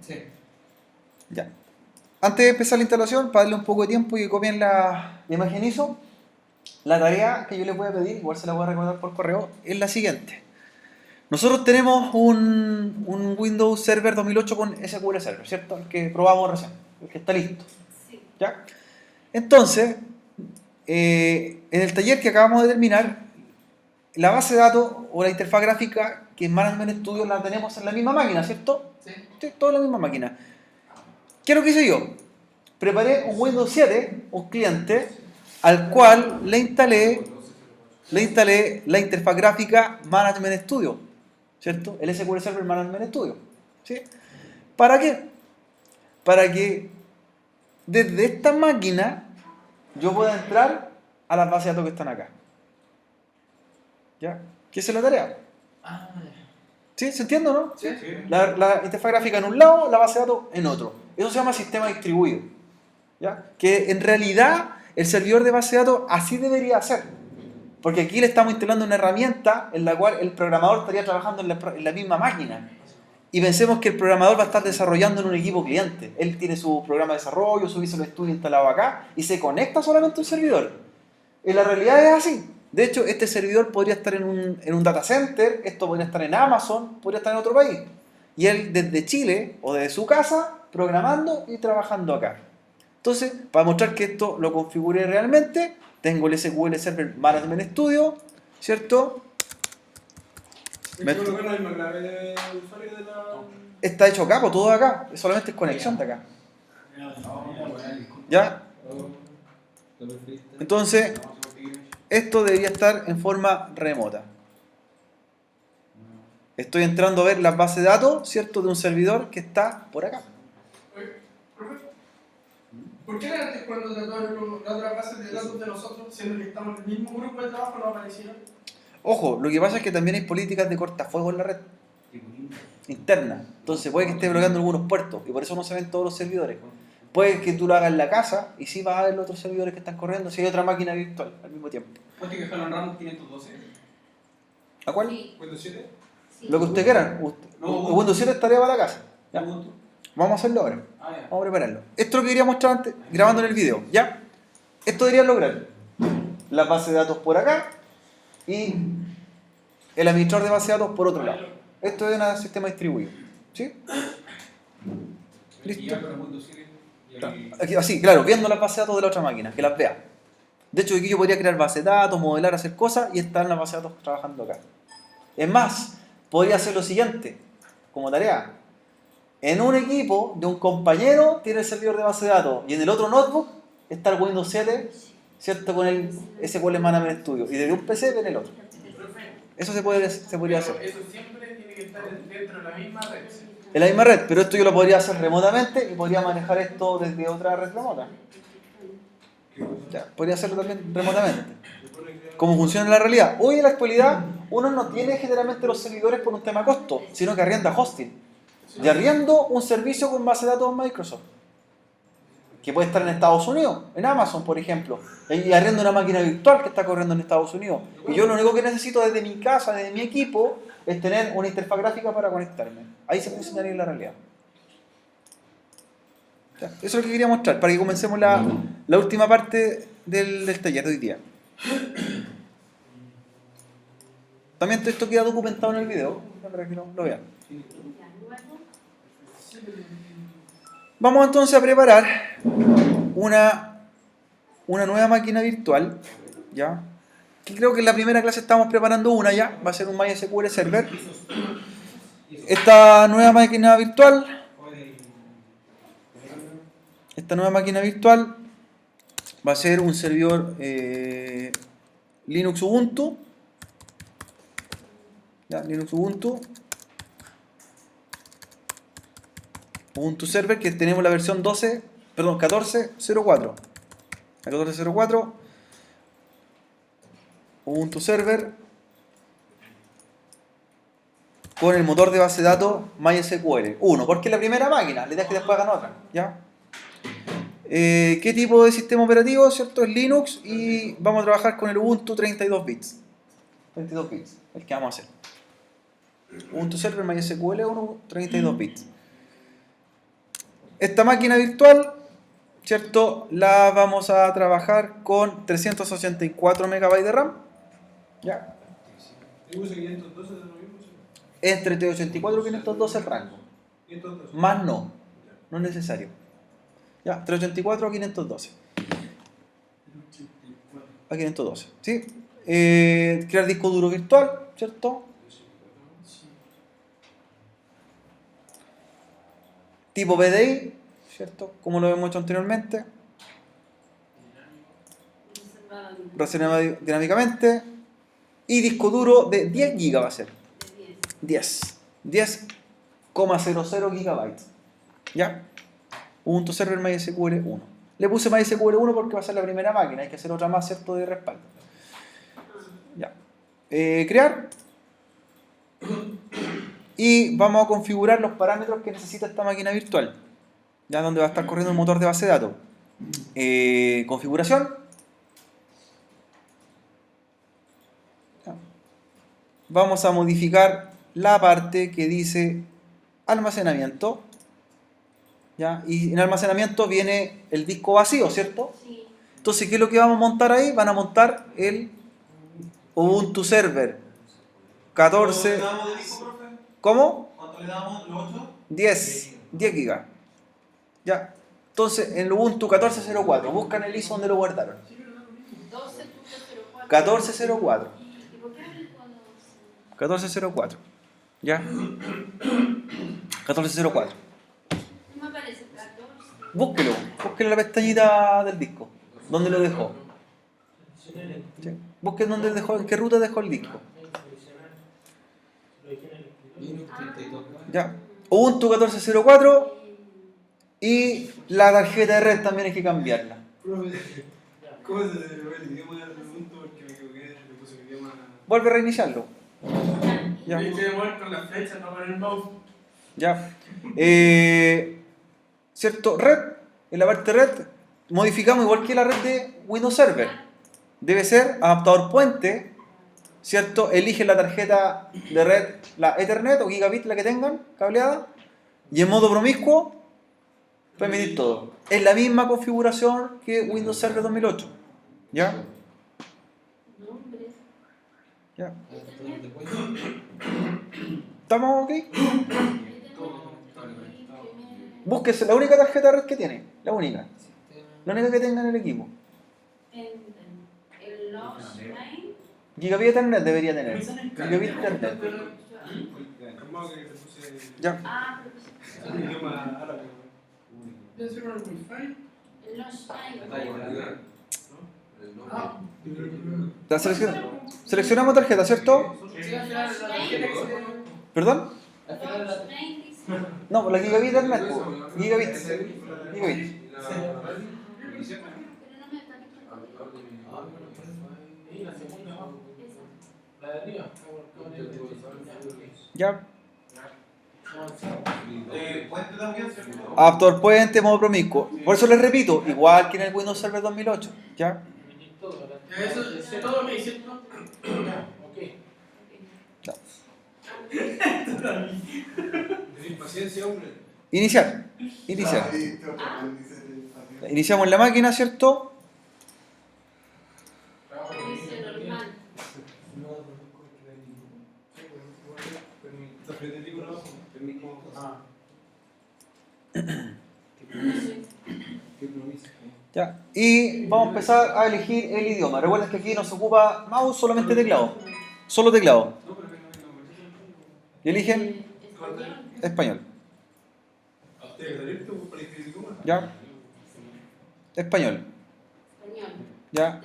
Sí. Ya. Antes de empezar la instalación, para darle un poco de tiempo y que copien la imagen ISO, la tarea que yo les voy a pedir, igual se la voy a recordar por correo, es la siguiente. Nosotros tenemos un Windows Server 2008 con SQL Server, ¿cierto? El que probamos recién, el que está listo. Sí. ¿Ya? Entonces, en el taller que acabamos de terminar, la base de datos o la interfaz gráfica que en Management Studio la tenemos en la misma máquina, ¿cierto? Sí. Sí, todo en la misma máquina. ¿Qué es lo que hice yo? Preparé un Windows 7, un cliente, al cual le instalé la interfaz gráfica Management Studio, ¿cierto? El SQL Server Management Studio, ¿sí? ¿Para qué? Para que desde esta máquina yo pueda entrar a las bases de datos que están acá. ¿Ya? ¿Qué es la tarea? Ah, ya. ¿Sí? ¿Se entiende o no? Sí. La interfaz gráfica en un lado, la base de datos en otro. Eso se llama sistema distribuido. ¿Ya? Que en realidad el servidor de base de datos así debería ser. Porque aquí le estamos instalando una herramienta en la cual el programador estaría trabajando en la misma máquina. Y pensemos que el programador va a estar desarrollando en un equipo cliente. Él tiene su programa de desarrollo, su Visual Studio instalado acá y se conecta solamente a un servidor. En la realidad es así. De hecho, este servidor podría estar en un data center, esto podría estar en Amazon, podría estar en otro país. Y él desde Chile o desde su casa, programando y trabajando acá. Entonces, para mostrar que esto lo configuré realmente, tengo el SQL Server Management Studio, ¿cierto? ¿Me colocar la misma clave de usuario de la...? Está hecho acá, pues todo acá, solamente es conexión de acá. ¿Ya? Entonces, esto debería estar en forma remota. Estoy entrando a ver las bases de datos, ¿cierto? De un servidor que está por acá. Oye, profe, ¿por qué antes cuando trataron las otras bases de datos de nosotros, siendo que estamos en el mismo grupo de trabajo, no aparecieron? Ojo, lo que pasa es que también hay políticas de cortafuegos en la red interna. Entonces puede que esté bloqueando algunos puertos y por eso no se ven todos los servidores. Puede que tú lo hagas en la casa y sí vas a ver los otros servidores que están corriendo si hay otra máquina virtual al mismo tiempo. ¿Cuánto que Halo RAM 512? ¿A cuál? Sí. ¿Windows 7? Sí. Lo que usted quiera. No, Windows 7 es tarea para la casa. ¿Ya? Ubuntu. Vamos a hacerlo ahora. Ah, ya. Vamos a prepararlo. Esto es lo que quería mostrar antes, grabando en el video. ¿Ya? Esto debería lograr la base de datos por acá y el administrador de base de datos por otro lado. Esto es un sistema distribuido. ¿Sí? Listo. Aquí, así, claro, viendo las bases de datos de la otra máquina, que las vea. De hecho, aquí yo podría crear bases de datos, modelar, hacer cosas y estar en la base de datos trabajando acá. Es más, podría hacer lo siguiente, como tarea. En un equipo de un compañero tiene el servidor de base de datos y en el otro notebook está el Windows 7, ¿cierto? Con el SQL Management Studio y desde un PC ven el otro. Eso se podría hacer. Eso siempre tiene que estar dentro de la misma red. En la misma red, pero esto yo lo podría hacer remotamente y podría manejar esto desde otra red remota. Ya, podría hacerlo también remotamente. ¿Cómo funciona en la realidad? Hoy en la actualidad uno no tiene generalmente los servidores por un tema costo, sino que arrienda hosting. Y arriendo un servicio con base de datos de Microsoft, que puede estar en Estados Unidos, en Amazon por ejemplo, y arriendo una máquina virtual que está corriendo en Estados Unidos. Y yo lo único que necesito desde mi casa, desde mi equipo, es tener una interfaz gráfica para conectarme. Ahí se funcionaría en la realidad. Ya, eso es lo que quería mostrar, para que comencemos la última parte del taller de hoy día. También todo esto queda documentado en el video, para que lo vean. Vamos entonces a preparar una nueva máquina virtual, ¿ya? Que creo que en la primera clase estamos preparando una ya, va a ser un MySQL Server. Esta nueva máquina virtual va a ser un servidor Linux Ubuntu, ¿ya? Linux Ubuntu Server, que tenemos la versión 14.04. La 14.04 Ubuntu Server con el motor de base de datos MySQL 1, porque es la primera máquina, la idea es que después hagan otra, ¿ya? ¿Qué tipo de sistema operativo? ¿Cierto? Es Linux y vamos a trabajar con el Ubuntu 32 bits. 32 bits, el que vamos a hacer. Ubuntu Server MySQL 1, 32 bits. esta máquina virtual, ¿cierto? La vamos a trabajar con 384 MB de RAM. ¿Ya? Entre 384 y 512 el rango. Más no. No es necesario. Ya, 384 a 512. A 512. ¿Sí? Crear disco duro virtual, ¿cierto? Tipo PDI, ¿cierto? Como lo hemos hecho anteriormente. Reserva dinámicamente. Y disco duro de 10 GB va a ser. 10,00 GB. ¿Ya? Ubuntu Server MySQL 1. Le puse MySQL 1 porque va a ser la primera máquina. Hay que hacer otra más, ¿cierto? De respaldo. Ya. Crear. Y vamos a configurar los parámetros que necesita esta máquina virtual. Ya donde va a estar corriendo el motor de base de datos. Configuración. Ya. Vamos a modificar la parte que dice almacenamiento. ¿Ya? Y en almacenamiento viene el disco vacío, ¿cierto? Sí. Entonces, ¿qué es lo que vamos a montar ahí? Van a montar el Ubuntu Server 14. ¿Cuánto le damos de disco, profe? ¿Cómo? ¿Cuánto le damos? ¿Los 8? 10 GB. ¿Ya? Entonces, en el Ubuntu 14.04, buscan el ISO donde lo guardaron. 12.04. 14.04. ¿Y por qué no le puedo 14.04. ¿Ya? 14.04. No me aparece 14. Búsquelo en la pestañita del disco. ¿Dónde lo dejó? ¿Sí? Busquen dónde dejó, en qué ruta dejó el disco. Ya. Ubuntu 14.04 y la tarjeta de red también hay que cambiarla. ¿Cómo se ve el idioma del Ubuntu? Porque me equivoqué, le puse el idioma. Vuelve a reiniciarlo. Ya. Hay que mover con las flechas, no con el mouse. Ya. ¿Cierto? Red. En la parte red modificamos igual que la red de Windows Server. Debe ser adaptador puente, ¿cierto? Eligen la tarjeta de red, la Ethernet o Gigabit, la que tengan, cableada. Y en modo promiscuo, permitir todo. Es la misma configuración que Windows Server 2008. ¿Ya? Nombre. ¿Ya? ¿Estamos ok? Búsquese la única tarjeta de red que tiene. La única. La única que tenga en el equipo. El Lost Main. Gigabit Ethernet debería tener. Gigabit Ethernet. Calmado que le puse Ya. Ah, pero el idioma árabe. Debe ser con el wifi. el Lost Main. Ah. La seleccionamos tarjeta, ¿cierto? Sí, al final la tarjeta que se... ¿Perdón? Lost Main dice. No, la Gigabit Ethernet. Gigabit. Gigabit. Pero no me aparece. Ya. Puente también, ¿cierto? Adaptador puente, modo promiscuo. Por eso les repito, igual que en el Windows Server 2008. ¿Ya? Eso es todo lo que hice. Ya. Tenéis paciencia, hombre. Iniciar. Iniciar. Iniciamos la máquina, ¿cierto? Dice normal. Está Federico abajo. Permiso. Ya. Y vamos a empezar a elegir el idioma. Recuerden que aquí no se ocupa mouse, solamente teclado. Solo teclado. Y eligen Español. español. ¿A usted le salió esto para el idioma? ¿Ya? Español. Español. ¿Ya?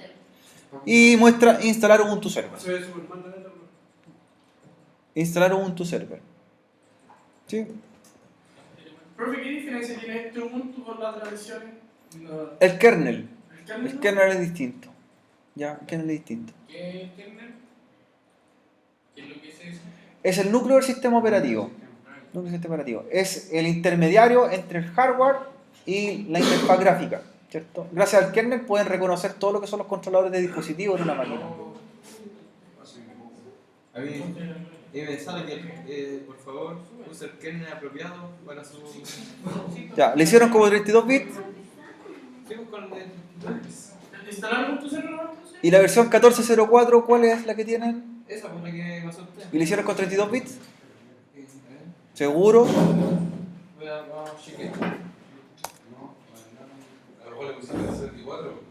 Y muestra instalar Ubuntu Server. Se ve Superman la letra, bro. Instalar Ubuntu Server. ¿Sí? Profe, ¿qué diferencia tiene este Ubuntu con las otras versiones? El kernel. ¿El kernel? El kernel es distinto. ¿Ya? El kernel es distinto. ¿Qué kernel? ¿Qué es lo que es eso? Es el núcleo del sistema operativo. Núcleo del sistema operativo. Es el intermediario entre el hardware y la interfaz gráfica. ¿Cierto? Gracias al kernel pueden reconocer todo lo que son los controladores de dispositivos de una máquina. Y me sale que, por favor, use el kernel apropiado para su... Ya, le hicieron como 32 bits. Sigo con el de... ¿Instalaron tu servidor entonces? Y la versión 14.04, ¿cuál es la que tienen? Esa fue la que pasó usted. ¿Y le hicieron con 32 bits? A ver, ¿Seguro? vamos a chequear. A lo mejor le pusieron 64.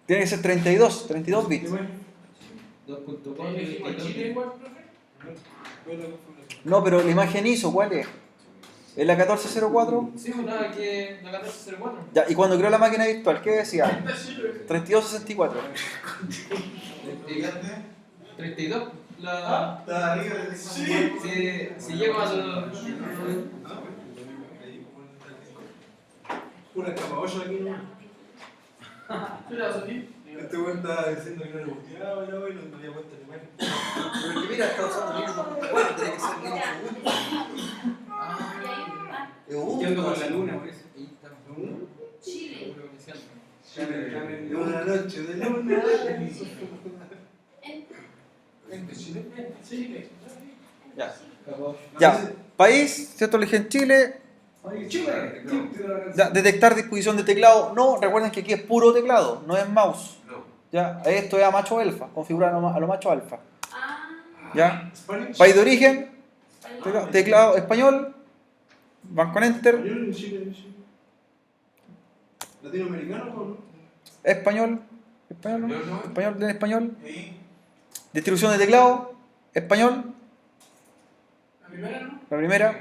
Tiene que ser 32 bits. 2.4 ¿Elegimos Chile igual, profe? No, pero la imagen ISO, ¿cuál es? ¿Es la 14.04? Sí, una que la 1404. Ya, y cuando creó la máquina virtual, ¿qué decía? Esta Chile. 3264. 32. La... Está arriba de Si llego al... Una capa 8 aquí, ¿no? ¿Qué le vas a decir? Este weón estaba diciendo que no le gustaba la weá y no me había puesto ni mal. Porque mira, está usando Linux 4, tiene que ser Linux Yendo con la luna, por eso. Ahí estamos. Chile. De una noche de luna. Chile. Ya. Ya, país, ¿cierto? Le dije en Chile. Ya, detectar disposición de teclado. No, recuerden que aquí es puro teclado, no es mouse. Ya, esto es a macho alfa, configurar a lo macho alfa. Ah, Ya, Spanish. país de origen, español. teclado español, van con enter, Español en Chile, en Chile. ¿Latinoamericano o no? español, español, Yo no. español, en español, Sí. distribución de teclado, español, La primera, ¿no? la primera.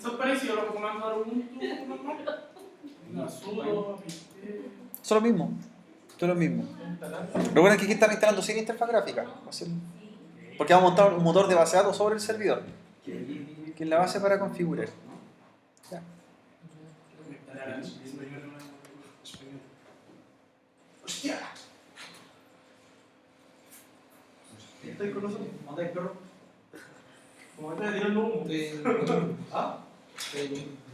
Son parecidos a los comandos de Ubuntu normal. Sudo, Eso es lo mismo. Esto es lo mismo. Recuerden que aquí están instalando sin interfaz gráfica. Va a ser- Porque vamos a montar un motor de base de datos sobre el servidor. Que es la base para configurar. Ya. ¡Hostia! ¿Estáis con nosotros? ¿Andáis, perro? como estás tirando humo. ¿Ah?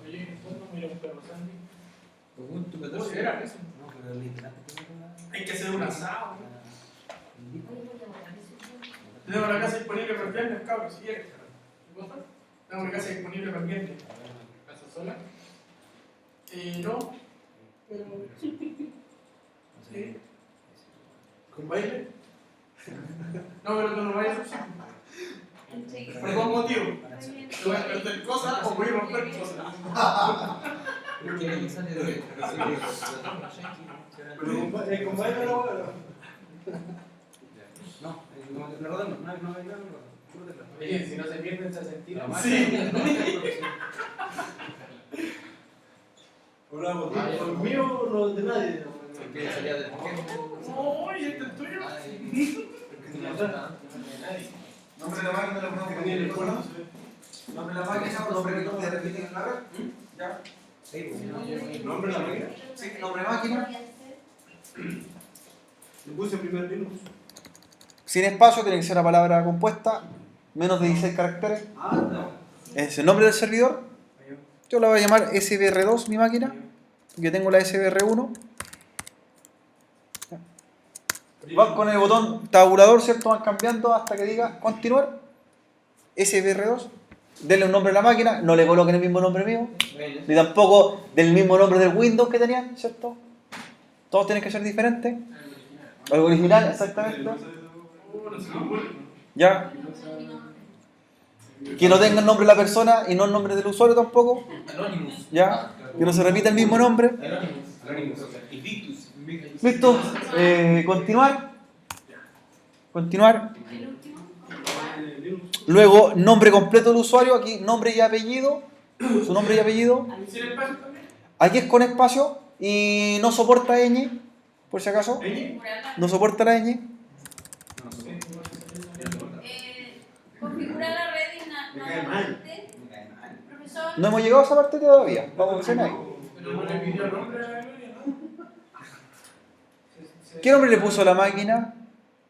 Oye, ¿cuándo mira un perro sandy? Ubuntu ¿Cómo 14. será eso? Hay que hacer un asado. Tenemos la casa disponible para el viernes, cabrón, si quieres. ¿Qué cosa? Tenemos la casa disponible para el viernes. ¿Casa sola? No, pero sí. ¿Con baile? No, pero tú no vayas así. ¿Por qué motivo? ¿Tú vas a perder cosas o voy a romper cosas? Que ahí sale de... Pero con baile no, Oye, si no se pierden, se sentirá mal. Sí. Hola, ¿por mí o no de nadie? Que salía del Oye, este es tuyo. Nombre de la máquina lo ponemos con el icono. Nombre de la máquina, nombre de repetir en la red. Ya. ¿Nombre de la máquina? Sí, nombre de máquina. Le puse primer Linux. Sin espacio, tiene que ser una palabra compuesta, menos de 16 caracteres. Ah, no. Es el nombre del servidor. Yo la voy a llamar SBR2, mi máquina. Yo tengo la SBR1. Van con el botón tabulador, ¿cierto? Van cambiando hasta que diga continuar. SBR2. Denle un nombre a la máquina. No le coloquen el mismo nombre mío. Ni tampoco del mismo nombre del Windows que tenían, ¿cierto? Todos tienen que ser diferentes. El original, exactamente. Ya. Que no tenga el nombre de la persona y no el nombre del usuario tampoco. Anonymous. Ya. Que no se repita el mismo nombre. Anonymous. Invictus. Listo. Continuar. Continuar. El último. Luego, nombre completo del usuario. Aquí, nombre y apellido. Su nombre y apellido. ¿Sin espacio también? Aquí es con espacio y no soporta ñ, por si acaso. No soporta la ñ. Configurar la red Me cae mal. profesor. No hemos llegado a esa parte todavía. Vamos a hacer ahí. Pero no le pidió nombre a la Gloria, ¿no? ¿Qué nombre le puso a la máquina?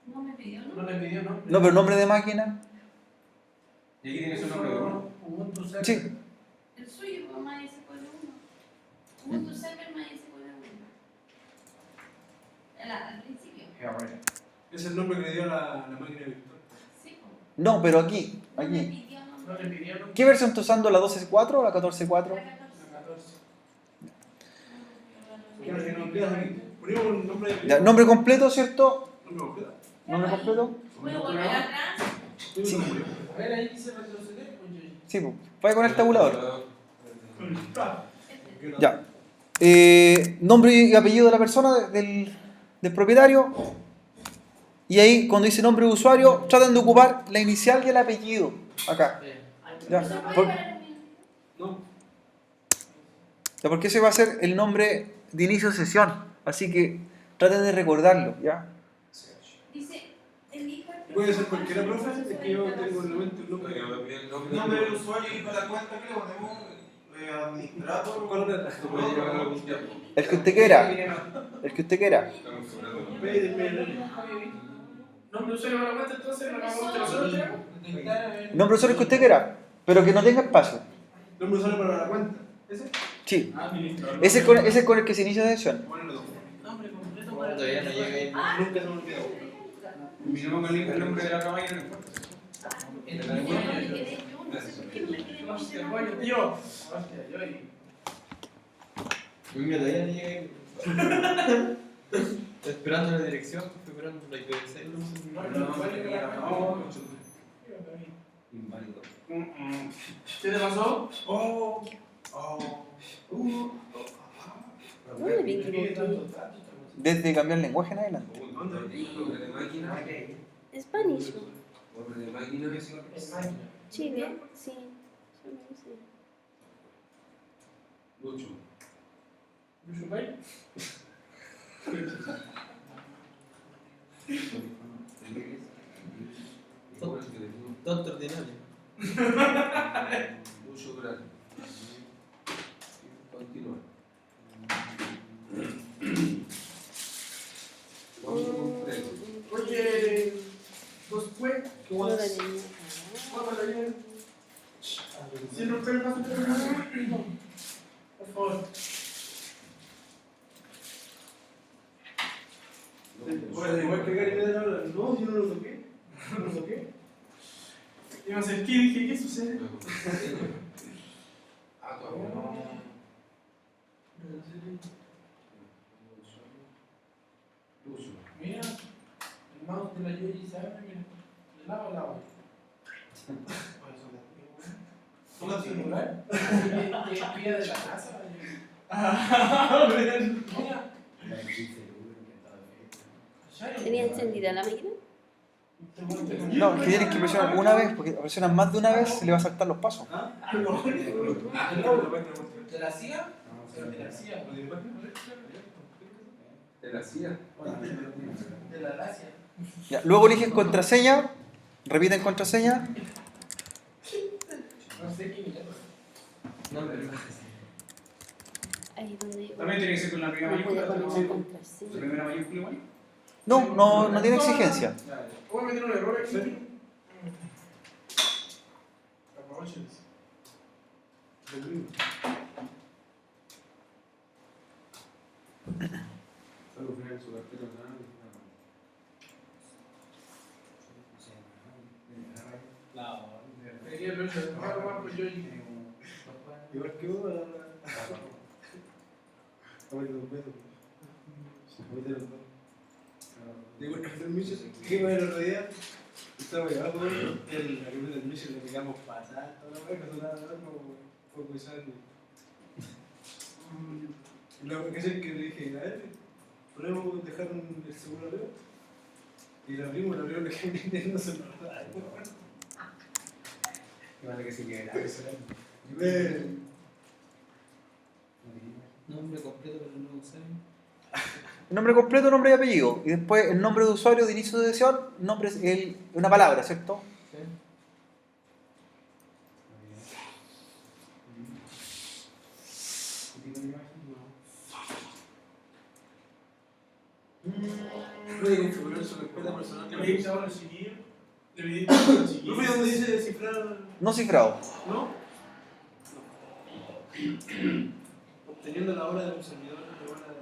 No me pidió, No ¿no? le pidió nombre. No, pero nombre de máquina. Y aquí tiene su nombre de uno. Ubuntu Server. Sí. El suyo, pues, MySQL1. Ubuntu Server MySQL1. Al principio. Es el nombre que le dio a la máquina virtual. Sí, pues. No, pero aquí. No me Aquí. pidió No nombre. le pidieron ¿Qué versión está usando? ¿La 12.4 o la 14.4? La 14. la 14. Claro, que no queda aquí. Ponemos un nombre de Ya, nombre completo, ¿cierto? nombre completo. ¿Nombre completo? ¿Puedo volver atrás? Sí. A ver, ahí dice retroceder, pues yo. Sí, pues. Vaya con el tabulador. Este. Ya. Nombre y apellido de la persona, del propietario. Y ahí, cuando dice nombre de usuario, tratan de ocupar la inicial y el apellido. Acá. Ya. ¿Eso puede Por- para mí? No. Ya, porque ese va a ser el nombre de inicio de sesión. Así que traten de recordarlo, ¿ya? Dice, elija. Puede ser cualquiera, profe. Es que yo tengo en la mente un nombre. Nombre del usuario y para la cuenta que le ponemos administrador. ¿Cuál era? El que usted quiera. El que usted quiera. Nombre de usuario para la cuenta, entonces lo vamos a hacer nosotros, ¿tenemos? Nombre de usuario que usted quiera. Pero que no tenga espacio. Nombre usuario para la cuenta. ¿Ese? Sí. Administrador. Ese es con el que se inicia la sesión. Ponelo dos. Nombre completo para Todavía no llega ahí. Nunca se me olvida. Si no pongo el nombre de la otra máquina, no importa. el Yo no me quedé yo, no sé por qué no me quedé Hostia, yo. coño, tío. Hostia, yo ahí. Mira, todavía no llega ahí. Estoy esperando la dirección, estoy esperando la IPv6. Inválido. ¿Qué te pasó? ¿Dónde me equivoqué? Desde cambiar el lenguaje en adelante. Nombre de máquina. Spanish. Nombre de máquina. Es máquina. Chile, sí. Solo ese. Lucho. ¿Lucho Pay? Tonto ordinario. Lucho Durán. Continúa. Vamos con tres. Oye, dos fue. ¿Qué No la guay? tenía. Vamos a ver. Sin romper el paso, por favor. Bueno, igual que Gary Medel habla. No, yo no lo toqué. No lo toqué. Iba a hacer, ¿qué dije? ¿Qué sucede? Ah, todavía no. Lucho. Mira, el mouse de la Yoyi se abre, mira. Le lavo el agua. ¿Son las celular? ¿Qué pilla de la casa? Mira. ¿Tenía encendida la máquina? No, que tienes que presionar una vez, porque presionas más de una vez se le va a saltar los pasos. ¿De la CIA? De la CIA. ¿De la CIA? De la Lacia. Ya, luego eligen contraseña, repiten contraseña. No sé quién es. Ahí donde yo. También tiene que ser con la primera No pude mayúscula. poner ¿La contraseña. primera mayúscula igual? No tiene exigencia. Voy a meter un error aquí. Aprovechen. Solo frenar su carpeta nada. Quería el ocho. Ahora pues yo. Igual que vos, a ver, los dedos. Digo, el permiso, ¿qué fue el otro día? Estaba allá abajo, la que del permiso le pegamos patada, toda la hueca, sonaba algo, fue pensando. La ocasión que le dije, a ver, podemos dejar el seguro arriba. Y lo abrimos, le dije, no se nos da. Qué vale que se quede la eso. Nombre completo para el nuevo usuario. Nombre completo, nombre y apellido. Y después el nombre de usuario de inicio de sesión, nombre es una palabra, ¿cierto? Puede configurar su carpeta personal. Ahí se van a seguir. ¿Profe, dónde dice descifrar? No cifrado. ¿No? Obteniendo la hora de un servidor de hora de...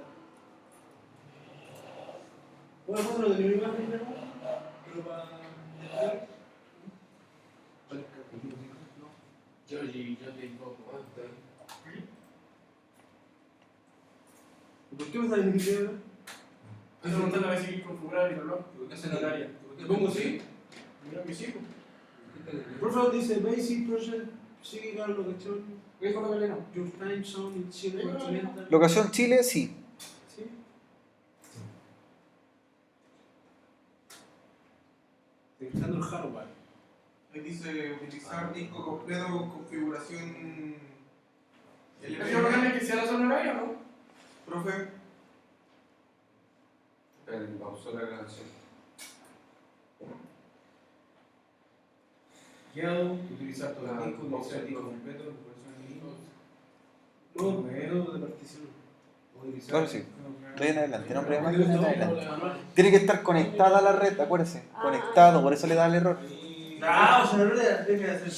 Bueno, no lo de mi imagen, ¿no? Pero para... Yo tengo cuánto. ¿Por qué me sale en inglés? Estoy preguntando a ver si configurar el reloj. ¿Qué es el horario? ¿Le pongo sí? Mira que sí. Por favor, dice Basic Project, Physical Location, ¿Qué es con lo que no? Your Time Zone in Chile Continental. Locación Chile, sí. ¿Sí? Estoy usando el hardware. Ahí dice utilizar disco completo con configuración ¿Es importante que sea la zona horaria o no? Profe, Pausó la grabación. Guiado, utilizar todo el disco, utilizar el disco completo, no, método de partición. Claro, sí. De ahí en adelante, nombre de Porque máquina, de ahí en estamos adelante. manual. Tiene que estar conectada a la red, acuérdese. Conectado, por eso le da el error. Ah, o sea, no le deje de hacer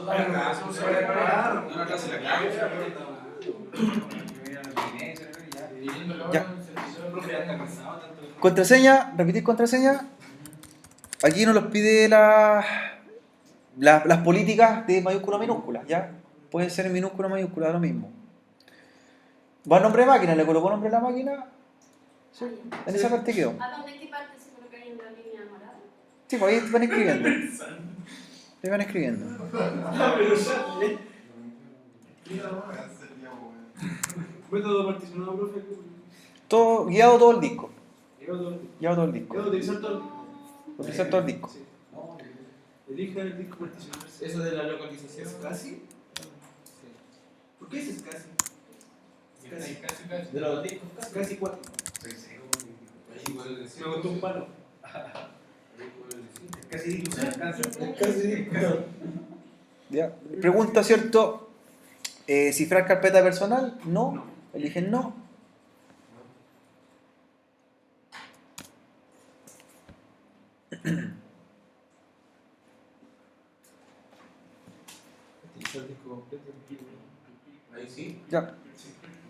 una clase de la clave. Ya. Contraseña, repetir contraseña. Aquí nos los pide las políticas de mayúscula a minúscula, ¿ya? Pueden ser en minúscula o mayúscula, da lo mismo. Va el nombre de máquina, le colocó nombre a la máquina. Sí, en esa parte quedó. ¿A dónde qué parte se coloca ahí en la línea morada? Sí, pues ahí van escribiendo. Ahí van escribiendo. Método particionado, profe. Todo, guiado todo el disco. Guiado Guiado todo el disco. utilizar todo el disco. Utilizar todo el disco. Sí. Elija el disco particionado. Eso de la localización. ¿Es casi? ¿Por qué dices casi? Casi. De los discos, casi 4. Me botó un palo. Casi disco se alcanza. Casi disco. ¿Ya? Pregunta, ¿cierto? ¿Cifrar carpeta personal? No. Eligen no. Utilizar el disco completo. Ahí sí. Ya.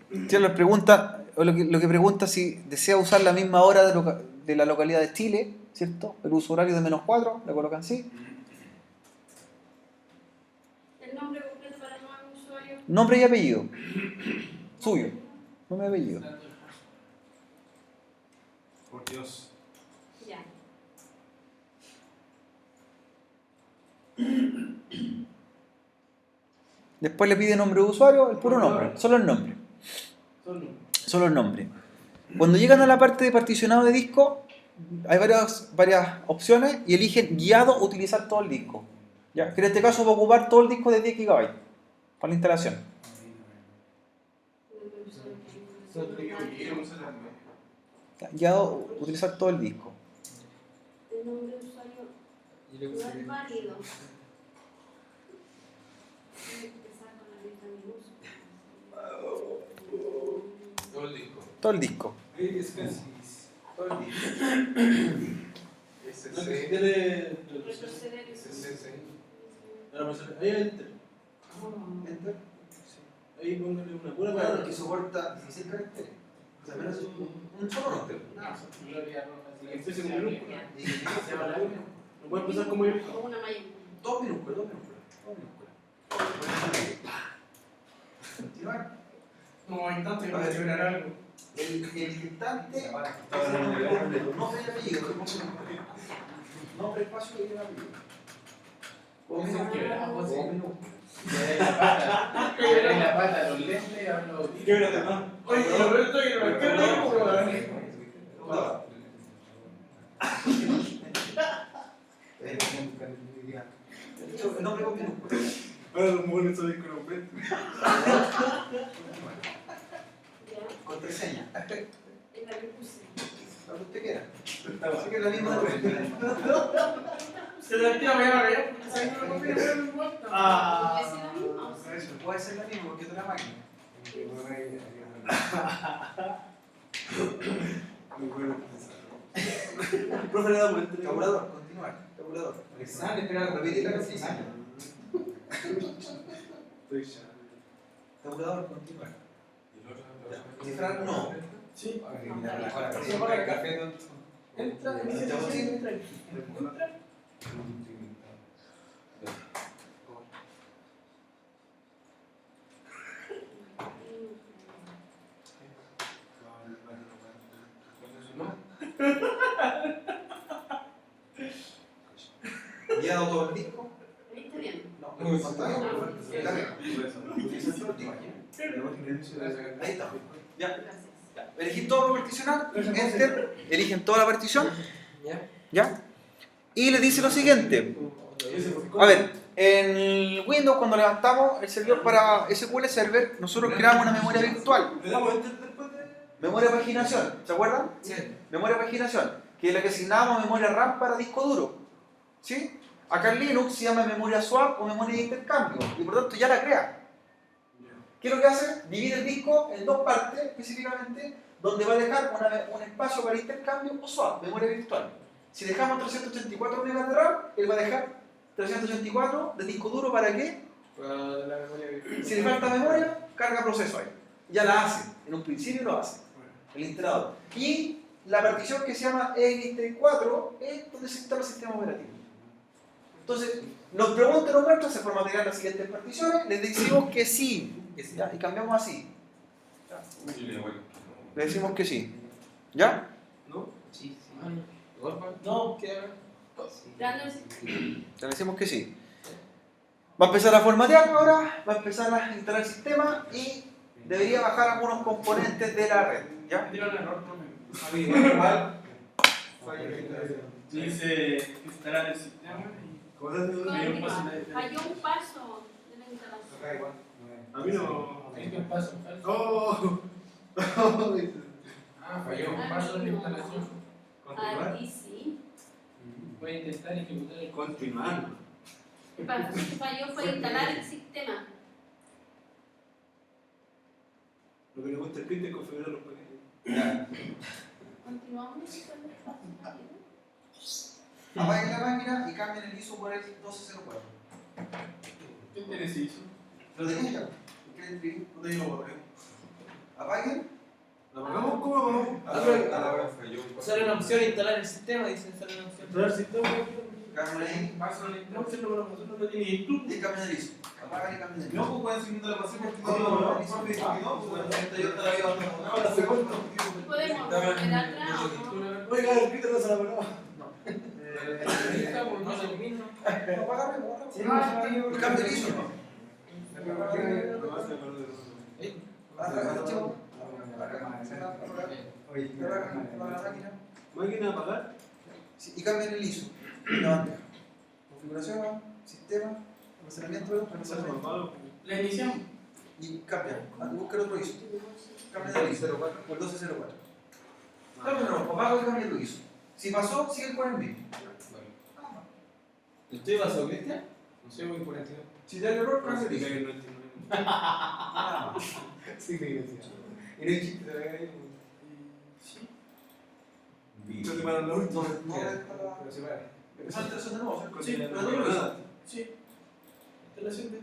Les pregunta, o lo que pregunta si desea usar la misma hora de la localidad de Chile, ¿cierto? El uso horario de -4, le colocan sí. ¿El nombre completo para el nuevo usuario? Nombre y apellido. Suyo. Nombre y apellido. Por Dios. Ya. Después le pide nombre de usuario, el puro nombre. Solo el nombre. Solo el nombre. Cuando llegan a la parte de particionado de disco, hay varias opciones y eligen guiado o utilizar todo el disco. ¿Ya? Que en este caso va a ocupar todo el disco de 10 GB para la instalación. ¿Ya? Guiado o utilizar todo el disco. El nombre de usuario no es válido. Voy a empezar con la letra minúscula. Todo el disco. Todo el disco. Es casi. Todo el disco. No, que si SC. tiene. Retroceder y SC. Ahí enter. Enter. Ahí póngale una pura palabra que soporta 16 caracteres. O sea, menos un solo nombre. empiece con minúscula. Y que se llama la No puede empezar como yo. con una mayúscula. dos minúsculas. Continuar. No, hay tanto que configurar algo. El instante es el nombre completo, nombre y apellido. Nombre, espacio y apellido. Con minúscula. La pata, los lentes, hablo. Québrate más. Oye, pero esto que no me queda como El nombre con minúscula. Ahora los mojones son con nombre. Contraseña. Es la que puse. Lo que usted quiera. Así que es la misma de se le tira mañana allá porque se no lo configura, no importa. Ah. ¿Es la misma o sí? Eso puede ser la misma porque es de la máquina. Muy bueno. Profe, le damos el Tabulador. continuar. Tabulador. Examen, espera, Repetir la sí. casilla. Estoy ya. Tabulador, continuar. Cifrar no. Sí. Entra, Entra, entra. ¿Guiado todo el disco? Ahí está bien. No, pantalla. Larga. Utilización del disco. Ahí está. Ya. Gracias. Elegí todo para particionar, enter, eligen toda la partición, ¿ya? Y le dice lo siguiente. A ver, en Windows cuando levantamos el servidor para SQL Server, nosotros creamos una memoria virtual. ¿Le damos enter después de...? Memoria de paginación, ¿se acuerdan? Sí. Memoria de paginación, que es la que asignábamos memoria RAM para disco duro. ¿Sí? Acá en Linux se llama memoria swap o memoria de intercambio, y por lo tanto ya la crea. ¿Qué es lo que hace? Divide el disco en dos partes específicamente, donde va a dejar un espacio para intercambio o swap, memoria virtual. Si dejamos 384 MB de RAM, él va a dejar 384 de disco duro, ¿para qué? Para la memoria virtual. Si le falta memoria, carga proceso ahí. Ya la hace, en un principio lo hace, el instalador. Y la partición que se llama ext4 es donde se instala el sistema operativo. Entonces, nos preguntan o muestran, se formatearán las siguientes particiones, les decimos que sí, ¿ya? Y cambiamos así. ¿Ya? Le decimos que sí. ¿Ya? ¿No? Sí, sí. No, queda. Dándose. Le decimos que sí. Va a empezar a formatear ahora, va a empezar a instalar el sistema y debería bajar algunos componentes de la red. ¿Ya? Tira un error, no me. Igual. Dice instalar el sistema y. ¿Cómo se hace? Falló un paso de la instalación. A mí no. Ahí que paso. ¡Oh! Ah, falló un paso de la instalación. Continuar. Aquí sí. Voy a intentar ejecutar el Continuar. ¿Qué pasó? Lo que falló fue instalar el sistema. Lo que le gusta el cliente es configurar los paquetes. Continuamos con el paso. Apaguen la máquina y cambien el ISO por el 1204. ¿Qué tenés eso? ¿Lo tenéis ya? ¿Qué le escribí? No te digo por qué. Apaguen. ¿La pagamos? ¿Cómo la pagamos? Sale una opción instalar el sistema, dicen sale una opción. Entrar el sistema. Cambien ahí. Paso de la instalación, pero nosotros no tenemos tú. Y cambien el ISO. Apagan y cambien el ISO. No, pues pueden seguir la pasión porque No, no, no, no, pues yo te la había abandonado. La segunda. Podemos volver atrás o no. Oiga, el grito no se la pagaba. Estamos, no es el mismo. Apágame, Sí, y cambien el ISO. ¿Máquina a apagar? Sí, y cambien el ISO. La bandeja. Configuración, sistema, almacenamiento, almacenamiento. La iniciamos. Y cambian. Busca el otro ISO. Cambien el ISO. Por 1204. Cambien no, apago y cambien el ISO. Si pasó, siguen con el mismo. ¿El tuyo pasó, Cristian? No sé, voy por aquí. Si da el error, cambia el Diga ISO. que no entiendo. Nada más. Sí, que decía. Y no hay chiste, te la ahí. Sí. Yo te mando la última. No, Pero se para. empezar la instalación de nuevo. Sí, pero no lo hizo. Sí. Instalación de.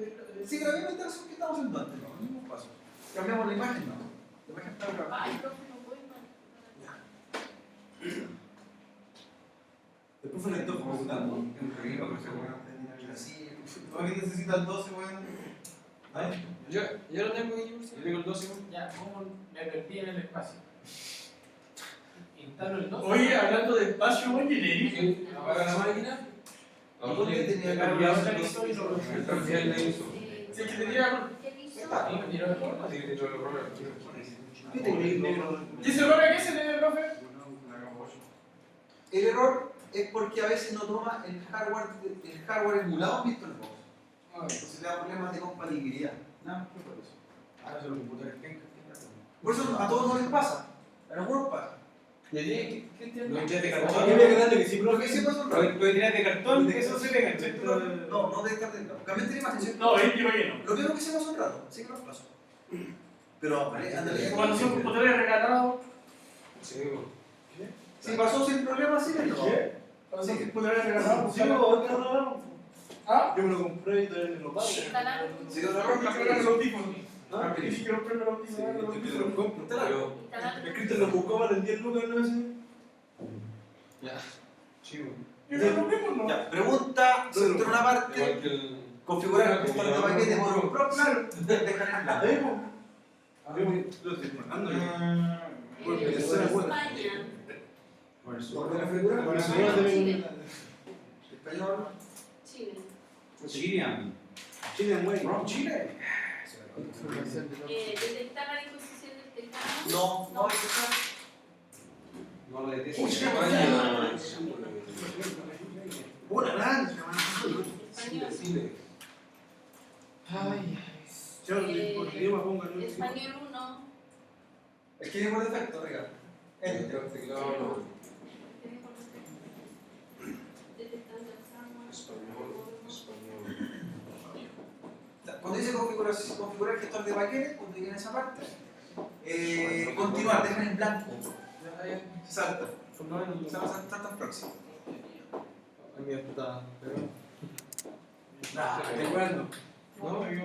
Sí, pero la misma instalación que estamos haciendo antes, ¿no? El mismo paso. Cambiamos la imagen, ¿no? La imagen está grabada. Ay, profe, no puedo más. Después fue el antojo, ¿cómo está? ¿Para qué necesita el 12, weón? ¿Ay? Yo lo tengo aquí, por si Yo tengo el 12, weón. Ya, ¿cómo me perdí en el espacio? Instalo el 2. Oye, hablando de espacio, oye, le dije. apaga la máquina. ¿Y por qué tenía que Cambiado cambiar el ISO y lo Cambiar la ISO. Sí, que tenía. ¿Qué hizo? Está. Sí, me tiró el error. ¿Qué tenía? ¿Y ese error a qué se debe, profe? El error es porque a veces no toma el hardware emulado en VirtualBox. Entonces le da problemas de compatibilidad. Nada más que por eso. Ahora son los computadores que Por eso a todos no les pasa. A algunos pasa. ¿Y a ti, Cristian? Lo entiendes de cartón. cartón. ¿Qué me grande que sí, Porque sí profe? pasa un rato. Lo tiras de cartón, eso se pega, ¿cierto? No, no de estar de cambiaste la imagen, ¿cierto? No, él dijo que no. Lo mismo que hicimos hace un rato, sí que nos pasó. Pero, ándale. Cuando son computadores regalados. Sí, Si pasó sin problema, sí, no. ¿Qué? O sea, si pudiera regalar, Sí, otra no. ¿Ah? Yo me lo compré y todavía no lo pago. Instalar. Si no lo No, rompas, que era el audífono. ¿Ah? Ni siquiera compré el audífono, Sí, era el es que te audífono. lo compro. Instalar. El Cristian lo buscaba en 10 lucas, ¿no? Ese. Ya. Chivo. Y no lo mismo, ¿no? Ya, pregunta, sector una parte, Igual que el. configurar el gestor de paquete por un proxy, dejar en blanco. Ahí, po. Lo estoy pagando yo. Porque Eh, tercera cuota. España. ¿Por qué la figura? Por eso yo Chile. Español. Chile. Chilean. Chile, güey. From Chile. Detectar la disposición del teclado. No, no, No lo detesto. Una grande. Español. Chao, por idioma póngalo. Español 1. escribe por defecto, Ricardo. Enter. Detectando el Cuando dice configurar el gestor de paquete, cuando llegue en esa parte, continuar, dejar en blanco. Se salta. Se salta en próximo. A mí está. ¿De acuerdo? No, yo-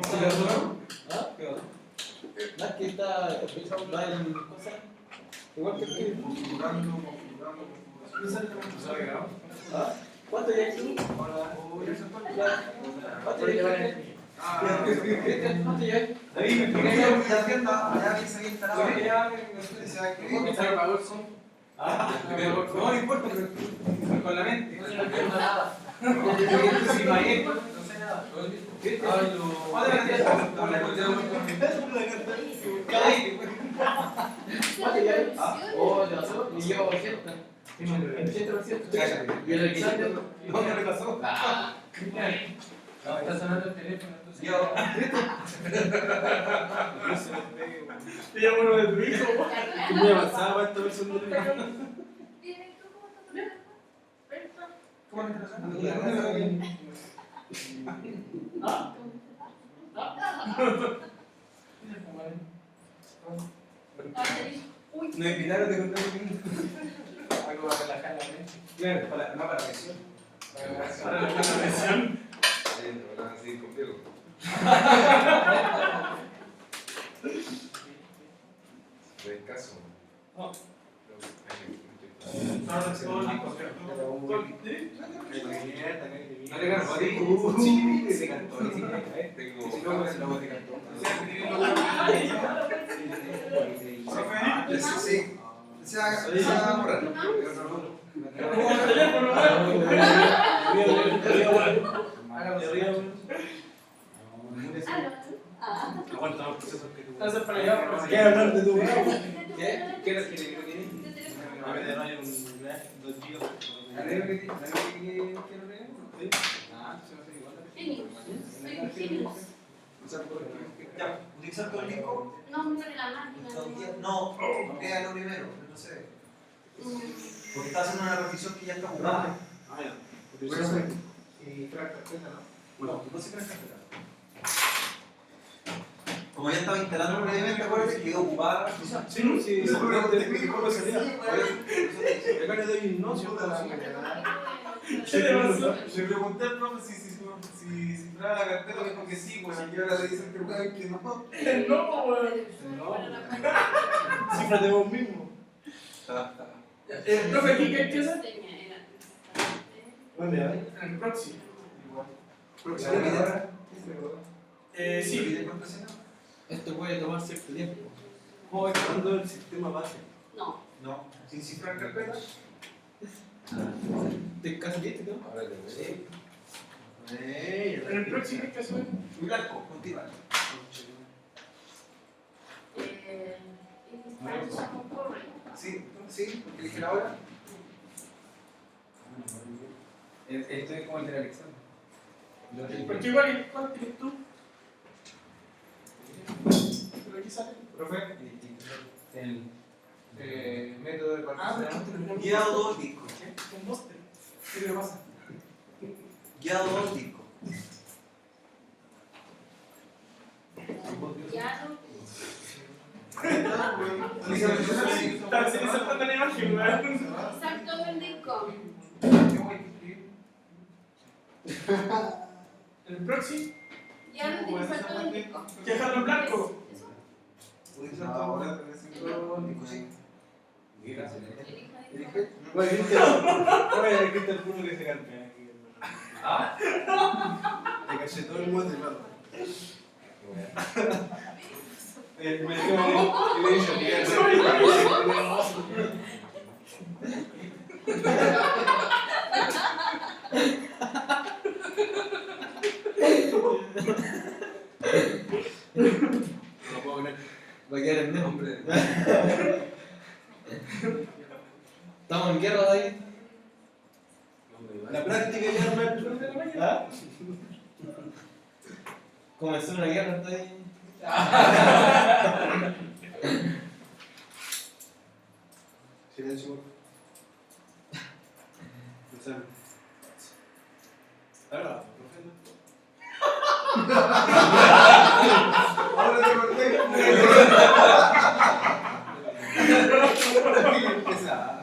¿Ah? ¿Qué va? No, es que está pensado en cosas. Igual que aquí. ¿Ah? ¿Cuánto ya hay? ¿Cuánto ya hay? ¿Cuánto ya hay? Ahí me expliqué la tienda, ya que se había instalado. Se va a escribir. ¿Está el valor son? No importa, pero con la mente. No entiendo nada. Si pagué, no sé nada. Oh, ya pasó. Y yo 80. En 80%. Y el Alexander. ¿Dónde le pasó? Está sonando el teléfono. Entonces. Yo. Te llamo uno de tu hijo. Es muy avanzada esta versión de ¿Cómo le pasó? Nos invitaron de contar Algo para relajar la mente. Claro, para, no para la presión. Para relajar la presión. Ahora todo el disco, ¿cierto? No le ganó, sí, se cantó. Si no, se lo cantó. Sí. Se va a borrar. Aguanta los procesos que tú. Entonces, para allá, pero ¿Quieres hablar de tu bravo? ¿Qué? ¿Qué era que le quería? A ver, no hay un 2 gigas. ¿La negro que tiene? ¿La negro que quiero leer? Sí. Ah, se va a hacer igual. Ya, utilizar todo el disco. No, no de la máquina. No, queda lo primero, no sé. Porque está haciendo una revisión que ya está jugada. Ah, ya. Y crack carpeta, ¿no? No, no se crack carpeta. Como ya estaba instalando previamente, acuérdate que quedó ocupada la revisión. Sí, sí, Sí, ¿cómo sería? Acá le doy un no, si ¿qué le pasó? Le pregunté al profe si trae la carpeta, dijo que sí, pues y ahora le dicen que no. No, weón. Cifra de vos mismo. Profe, ¿qué empieza? ¿Dónde hay? En el próximo. ¿Próxima? Sí. Esto puede tomar cierto tiempo. ¿Cómo va instalando el sistema base? No. No, sin cifrar carpeta. ¿Te casi listo, no? Ahora te Sí. En el próximo hay que hacer. Blanco, continúa. Sí, sí, elige la hora. Estoy como el de Alexander. Porque igual, ¿cuál tienes tú? Pero aquí sale. Profe, el método de Ah, pero partición. Guiado dos discos. con Buster. ¿Qué le pasa? Guiado dos discos. Ya no. Estaba saltando la imagen, weón. Exacto el disco. Qué bueno. En el proxy, Ya no tienes que todo el disco. que dejarlo en blanco. Eso. Ahora tenés 5 discos, sí. Elija ahí. Bueno, Cristian el puro que se cambia. Te caché todo el mundo, hermano. Me dijo que le dije que No puedo creer. Va a quedar en medio. Hombre. Estamos en guerra ahí. la práctica ya no me ¿Ah? Comenzó una guerra, está ahí. Silencio. Pensame. Ahora, ahora te conté.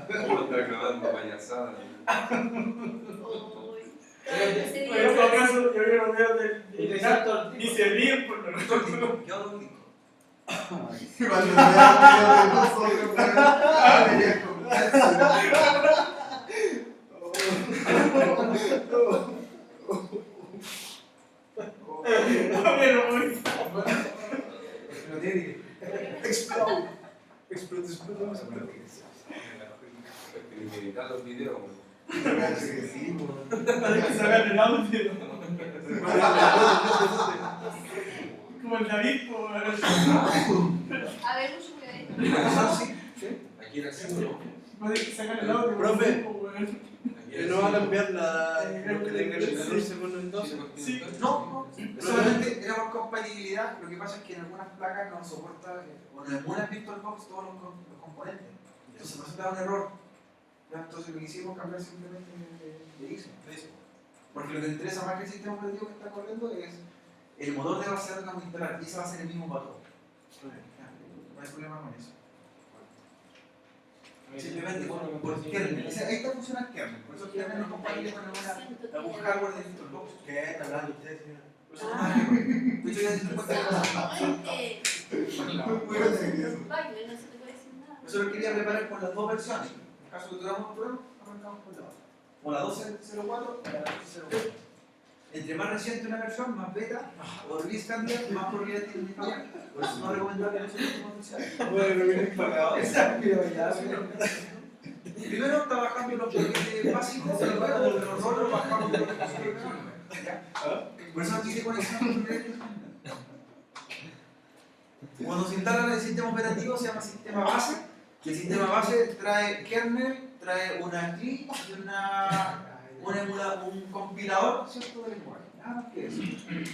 Está grabando payasada. En todo caso, yo vi los videos del gato y se ríen por lo menos. ¿Qué otro disco? Cuando me da miedo de nosotros, Pero muy. no tiene explode. Explode. Editar los videos. Sí, Hay que sacar el audio. Como el David, o A ver, mucho cuidado. Aquí era el símbolo. hay que sacar el audio. Profe. Aquí ¿No va a cambiar lo que tenga el 14 con el 12? Sí. No, solamente era por compatibilidad. Lo que pasa es que en algunas placas no soporta, o en algunas VirtualBox todos los componentes. Entonces presentaba un error. ¿Ya? Entonces lo que hicimos cambiar simplemente de ISO. Porque lo que interesa más que el sistema operativo que está corriendo es el motor de base de datos que vamos a instalar. Y ese va a ser el mismo para todos. No hay problema con eso. Simplemente por kernel. Ahí está funcionando el kernel. Por eso el kernel no es compatible con algún hardware de VirtualBox. ¿Qué está hablando usted, señora? Por eso no hay que ver. De hecho, ya se te cuenta de cosas. Baile, no se te puede decir nada. Eso lo quería preparar con las dos versiones. En caso que tuviéramos un problema, arrancamos con la otra. O la 12.04 o la 12.04. Entre más reciente una versión, más beta o release candidate, más probabilidad tiene de fallar. Por eso no recomendable que no se use oficial. Bueno, no vienes pagado. Exacto, ya. Primero está bajando los paquetes básicos y luego los rolos bajamos los paquetes. Por eso no tiene conexión. Cuando se instala el sistema operativo se llama sistema base, y el sistema base trae kernel, trae una CLI y un compilador, ¿cierto?, de lenguaje. Nada más que eso.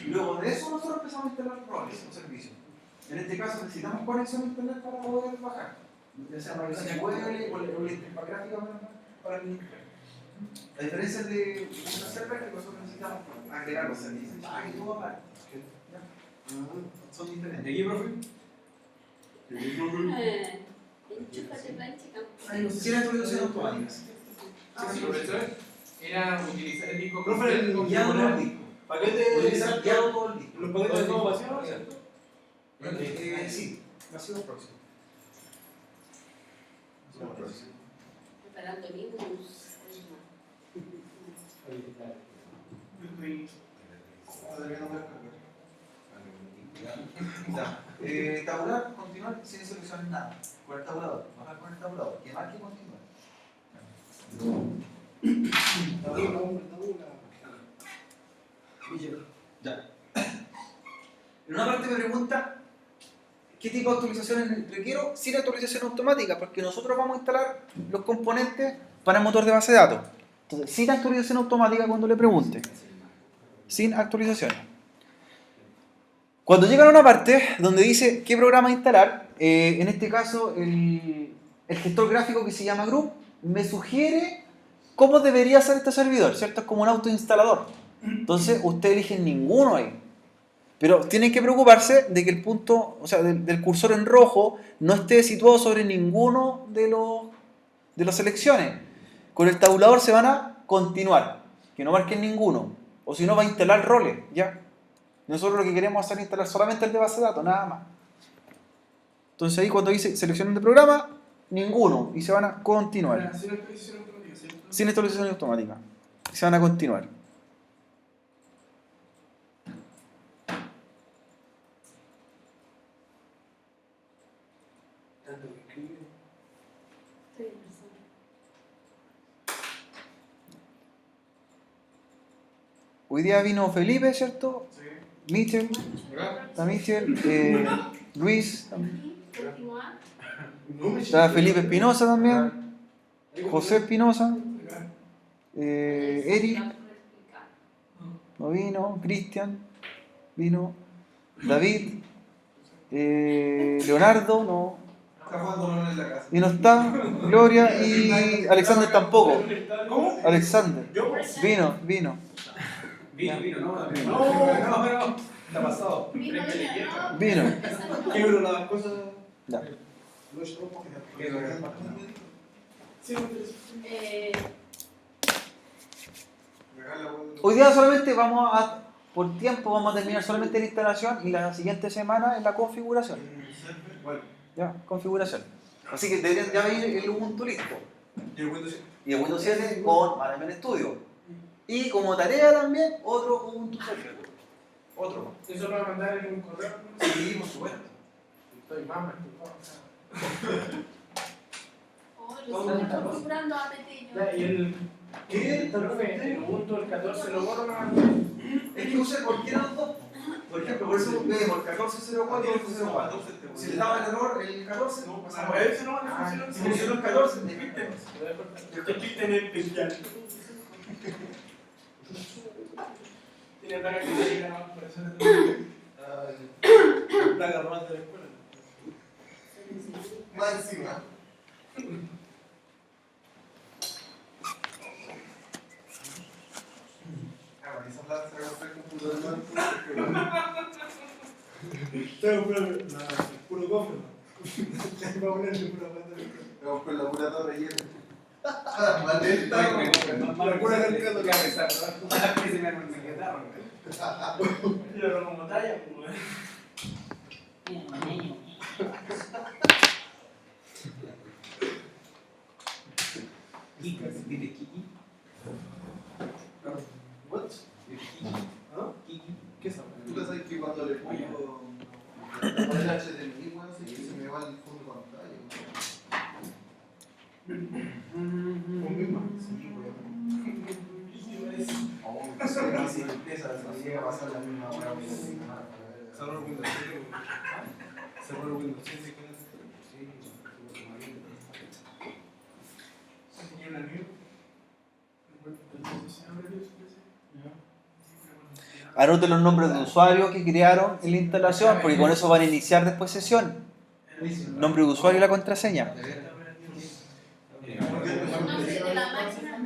Luego de eso nosotros empezamos a instalar roles o servicios. En este caso necesitamos conexión a internet para poder bajar. Ya sea para el web o la interfaz gráfica para el internet. La diferencia de un server es que nosotros necesitamos agregar los servicios y todo aparte. Son diferentes. ¿Y aquí, profe? Enchúfate, plancha, Sin actualización automática. Sí, profesor. Era utilizar el disco Profe, completo el con Guiado todo el memoria. disco. ¿Paquete Utilizar guiado todo el disco. los paquetes de todo vacío, cierto? Sí, vacío próximo. preparando Linux. Ya. Tabular, continuar sin seleccionar nada. Con el tabulador. Bajar con el tabulador. Que marque continuar. Ya. En una parte me pregunta qué tipo de actualizaciones requiero sin actualización automática, porque nosotros vamos a instalar los componentes para el motor de base de datos. Entonces, sin actualización automática cuando le pregunte. Sin actualización. Cuando llegan a una parte donde dice qué programa instalar, en este caso el gestor gráfico que se llama Group me sugiere cómo debería ser este servidor, ¿cierto? Es como un autoinstalador. Entonces ustedes eligen ninguno ahí. Pero tienen que preocuparse de que el punto, o sea, del cursor en rojo no esté situado sobre ninguno de las selecciones. Con el tabulador se van a continuar, que no marquen ninguno. O si no, va a instalar roles, ¿ya? Nosotros lo que queremos hacer es instalar solamente el de base de datos, nada más. Entonces ahí cuando dice seleccionen de programa, ninguno. Y se van a continuar. Sin actualización automática, ¿cierto? Sin actualización automática. Y se van a continuar. Tanto que escribe. Estoy empezando. Hoy día vino Felipe, ¿cierto? Sí. Michel, está Michel, Luis, Continuar. No me está Felipe Espinosa también, José Espinosa, Eric, no vino, Cristian, vino, David, Leonardo, no, Está jugando LOL en la casa. y no está, Gloria y Alexander tampoco. ¿Cómo? Alexander, Yo. vino. Vino, ¿no? No, está pasado. Vino, no. Vino. Quiebro las cosas. Ya. Que lo que Sí, me interesa. Hoy día solamente por tiempo vamos a terminar solamente la instalación y la siguiente semana es la configuración. Bueno, Ya, configuración. Así que deberían ya venir el Ubuntu listo. y el Windows Y el Windows 7 con Management Studio. Y como tarea también, otro Ubuntu Server. Otro. Eso lo va a mandar en un correo. ¿No? Sí, por supuesto. Estoy mamá, estoy Oh, lo estoy configurando a Ya, y el. ¿Qué? Profe, el Ubuntu el 14 lo borro, ¿no? Es que use cualquiera de los dos. Por ejemplo, por eso vemos el 1404 y el 1404. Si le daba el error el 14, no pasaba. A veces no van a funcionar. Si funcionó el 14, te Te quiten el especial. Tiene placa que te diga, no, por eso La plaga romántica de la escuela. Más encima. Bueno, esa plata se va a comprar el computador. Tengo puro cofre. Va a ponerle pura plata. Vamos con la pura torre llena. La pura cantidad de cabeza. Que se me arranquetaron. Y lo como talla, pues. What? ¿Ah? ¿Qué es eso? Tú sabes que cuando le pongo el HDMI, bueno, se me va el fondo de pantalla. Con misma. Sí, oh, sí, empieza a llega a pasar la misma hora. Cerró el Windows 7. Cerró el Windows 7. Tenía una new. Anoten los nombres de usuario que crearon en la instalación, porque con eso van a iniciar después sesión. Nombre de usuario y la contraseña. El nombre de la máquina,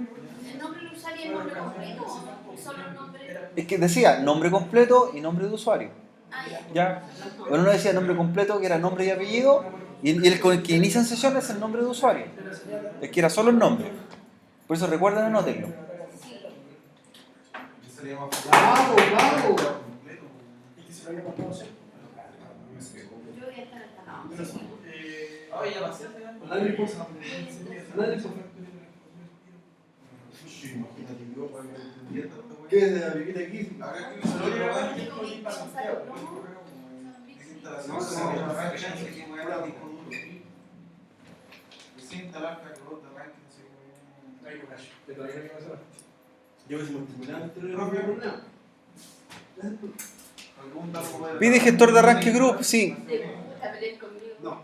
el nombre del usuario y el nombre completo o solo el nombre. Es que decía nombre completo y nombre de usuario. Ah, ya. ¿Ya? Bueno, uno decía nombre completo, que era nombre y apellido, y el con el que inician sesión es el nombre de usuario. Es que era solo el nombre. Por eso recuerden, anótenlo. ¡Bravo, bravo! Y que se lo había pasado, ¿sí? Yo voy a estar instalado. Oye, ya pasé. Nadie cosa. Nadie cosa. ¿Qué es de la pipita aquí? Ahora que Tengo que pasar el plomo. Que todavía no hay que pasar. Yo que somos tribunales, pero Pide gestor de arranque group, sí. Te gusta pelear conmigo. no.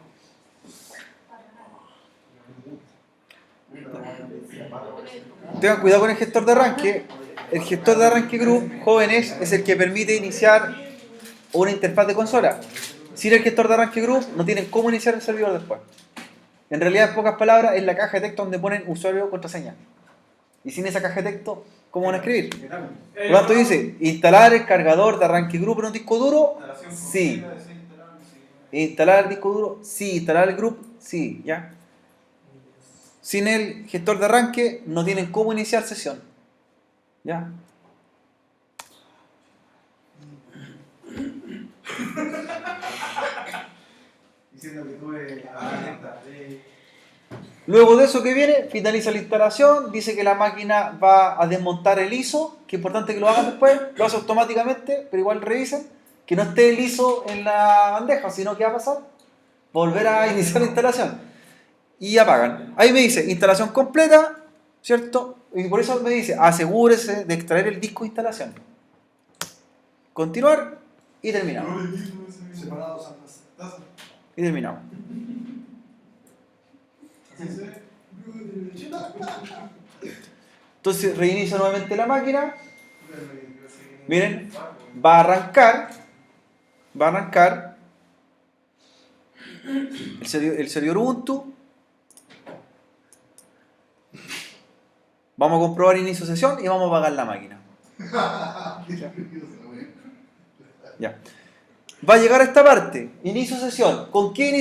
Tengan cuidado con el gestor de arranque. El gestor de arranque group, jóvenes, es el que permite iniciar una interfaz de consola. Sin el gestor de arranque group no tienen cómo iniciar el servidor después. En realidad, en pocas palabras, es la caja de texto donde ponen usuario o contraseña. Y sin esa caja de texto, ¿cómo van a escribir? Por lo tanto dice, instalar el cargador de arranque group en un disco duro, sí. Instalar el disco duro, sí. Instalar el group, sí. ¿Ya? Sin el gestor de arranque no tienen cómo iniciar sesión. ¿Ya? diciendo que tuve la Luego de eso que viene, finaliza la instalación, dice que la máquina va a desmontar el ISO, que es importante que lo hagan después, lo hace automáticamente, pero igual revisen, que no esté el ISO en la bandeja, sino que va a pasar, volver a iniciar la instalación. Y apagan. Ahí me dice, instalación completa, ¿cierto? Y por eso me dice, asegúrese de extraer el disco de instalación. Continuar y terminamos. separados ambas. Y terminamos. Entonces reinicio nuevamente la máquina. Miren, va a arrancar el servidor Ubuntu. Vamos a comprobar inicio de sesión y vamos a apagar la máquina. Ya. Va a llegar a esta parte, inicio de sesión. ¿Con qué inicio?